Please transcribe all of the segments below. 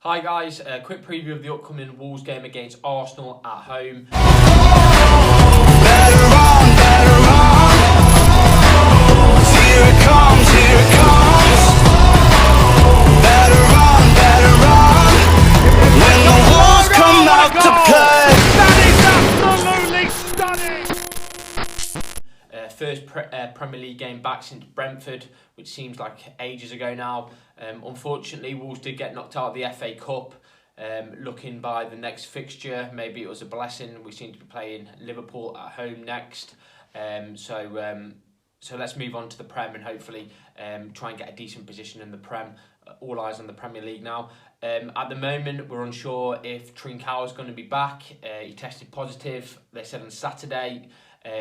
Hi guys, a quick preview of the upcoming Wolves game against Arsenal at home. Here it comes, here it comes. Better run. When the Wolves come out to play. That is absolutely stunning! First Premier League game back since Brentford, which seems like ages ago now. Unfortunately, Wolves did get knocked out of the FA Cup. Looking by the next fixture, maybe it was a blessing. We seem to be playing Liverpool at home next. So let's move on to the Prem and hopefully try and get a decent position in the Prem. All eyes on the Premier League now. At the moment, we're unsure if Trincao is going to be back. He tested positive. They said on Saturday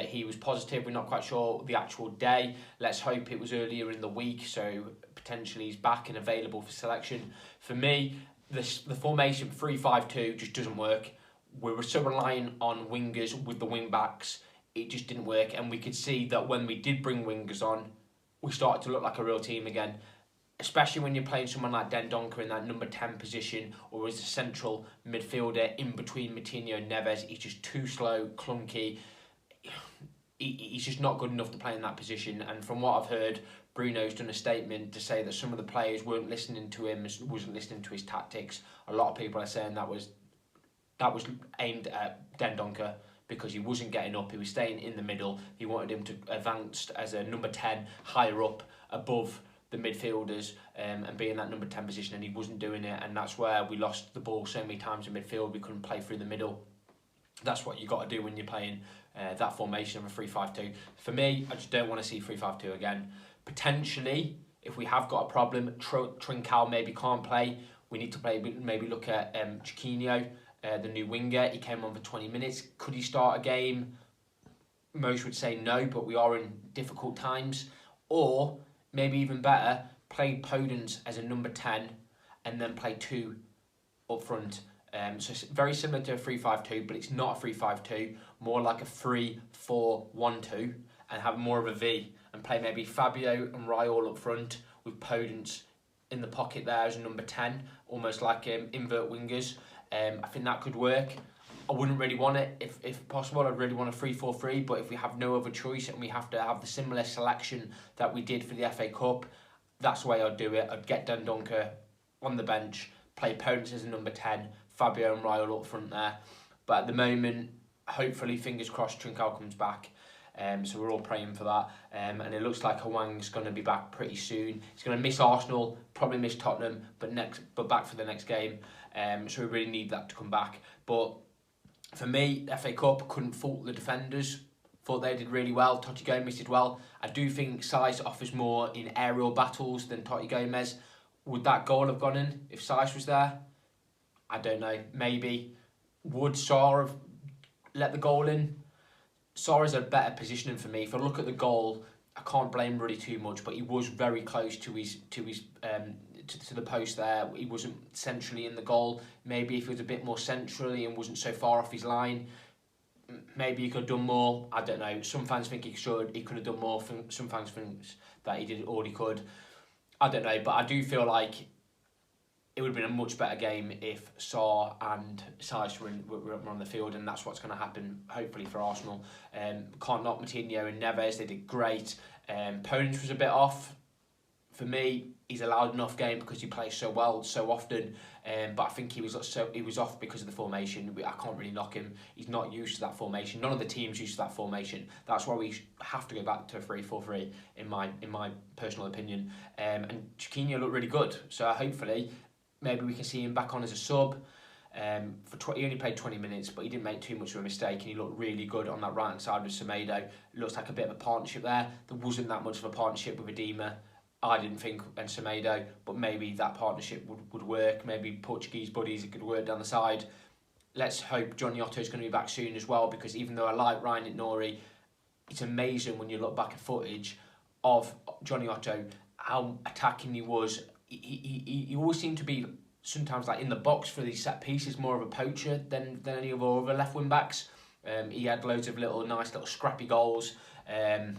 he was positive. We're not quite sure the actual day. Let's hope it was earlier in the week, so potentially he's back and available for selection. For me, the formation 3-5-2 just doesn't work. We were so reliant on wingers with the wing backs. It just didn't work, and we could see that when we did bring wingers on, we started to look like a real team again. Especially when you're playing someone like Dendoncker in that number 10 position, or as a central midfielder in between Moutinho and Neves. He's just too slow, clunky. He's just not good enough to play in that position. And from what I've heard, Bruno's done a statement to say that some of the players weren't listening to him, wasn't listening to his tactics. A lot of people are saying that was aimed at Dendoncker, because he wasn't getting up, he was staying in the middle. He wanted him to advance as a number 10, higher up, above the midfielders, and be in that number 10 position, and he wasn't doing it, and that's where we lost the ball so many times in midfield. We couldn't play through the middle. That's what you got to do when you're playing that formation of a 3-5-2. For me, I just don't want to see 3-5-2 again. Potentially, if we have got a problem, Trincao maybe can't play, we need to maybe look at Chiquinho, the new winger. He came on for 20 minutes. Could he start a game? Most would say no, but we are in difficult times. Or, maybe even better, play Podence as a number 10 and then play 2 up front. So it's very similar to a 3-5-2, but it's not a 3-5-2, more like a 3-4-1-2, and have more of a V, and play maybe Fabio and Raul up front with Podence in the pocket there as a number 10, almost like invert wingers. I think that could work. I wouldn't really want it if possible. I'd really want a 3-4-3, but if we have no other choice and we have to have the similar selection that we did for the FA Cup, that's the way I'd do it. I'd get Dendoncker on the bench, play Podence as a number 10, Fabio and Raul up front there. But at the moment, hopefully, fingers crossed, Trincao comes back. So we're all praying for that. And it looks like Hwang's going to be back pretty soon. He's going to miss Arsenal, probably miss Tottenham, but back for the next game. So we really need that to come back. But for me, FA Cup, couldn't fault the defenders. Thought they did really well. Totti Gomez did well. I do think Saiss offers more in aerial battles than Totti Gomez. Would that goal have gone in if Saiss was there? I don't know. Maybe. Would Sarr have let the goal in? Sarr is a better positioning for me. If I look at the goal, I can't blame Ruddy too much, but he was very close to the post there. He wasn't centrally in the goal. Maybe if he was a bit more centrally and wasn't so far off his line, maybe he could have done more. I don't know. Some fans think he could have done more. Some fans think that he did all he could. I don't know, but I do feel like it would have been a much better game if Sarr and Saiss were on the field, and that's what's going to happen, hopefully, for Arsenal. Can't knock Moutinho and Neves. They did great. Podence was a bit off. For me, he's allowed enough game because he plays so well, so often. But I think he was off because of the formation. I can't really knock him. He's not used to that formation. None of the teams used to that formation. That's why we have to go back to a 3-4-3, in my personal opinion. And Chiquinho looked really good. So hopefully, maybe we can see him back on as a sub. He only played 20 minutes, but he didn't make too much of a mistake, and he looked really good on that right-hand side with Semedo. Looks like a bit of a partnership there. There wasn't that much of a partnership with Edema, I didn't think, and Semedo, but maybe that partnership would work. Maybe Portuguese buddies, it could work down the side. Let's hope John Yotto is going to be back soon as well, because even though I like Ryan Nori, it's amazing when you look back at footage of Johnny Otto, how attacking he was. He always seemed to be sometimes like in the box for these set pieces, more of a poacher than any of our other left wing backs. He had loads of nice little scrappy goals. I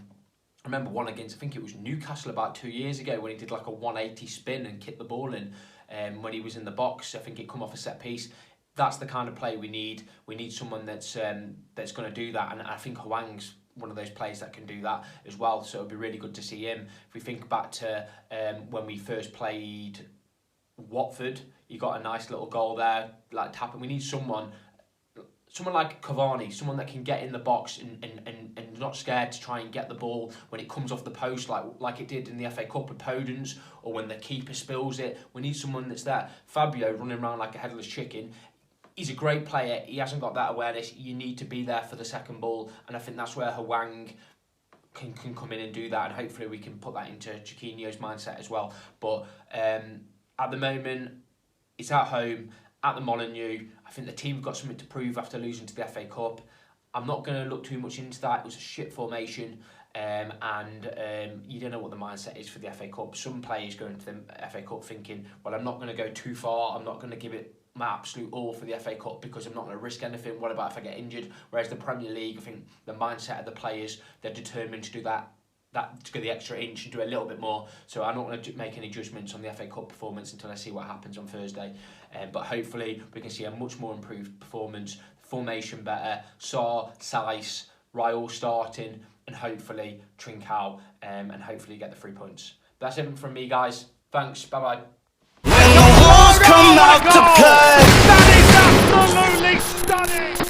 remember one against, I think it was Newcastle about 2 years ago, when he did like a 180 spin and kicked the ball in. when he was in the box. I think it come off a set piece. That's the kind of play we need. We need someone that's going to do that, and I think Hwang's one of those players that can do that as well. So it'll be really good to see him. If we think back to when we first played Watford, he got a nice little goal there, like tapping. We need someone like Cavani, someone that can get in the box and not scared to try and get the ball when it comes off the post, like it did in the FA Cup with Podence, or when the keeper spills it. We need someone that's there. Fabio running around like a headless chicken. He's a great player. He hasn't got that awareness. You need to be there for the second ball, and I think that's where Hwang can come in and do that, and hopefully we can put that into Chiquinho's mindset as well. But at the moment, it's at home, at the Molineux. I think the team have got something to prove after losing to the FA Cup. I'm not going to look too much into that. It was a shit formation, and you don't know what the mindset is for the FA Cup. Some players go into the FA Cup thinking, well, I'm not going to go too far. I'm not going to give it my absolute all for the FA Cup because I'm not going to risk anything. What about if I get injured? Whereas the Premier League, I think the mindset of the players, they're determined to do that to go the extra inch and do a little bit more. So I'm not going to make any judgments on the FA Cup performance until I see what happens on Thursday. But hopefully we can see a much more improved performance, formation better, Sarr, Salis, Raul starting, and hopefully Trincao, and hopefully get the 3 points. That's it from me, guys. Thanks. Bye-bye. When the walls come out to play. That is absolutely stunning!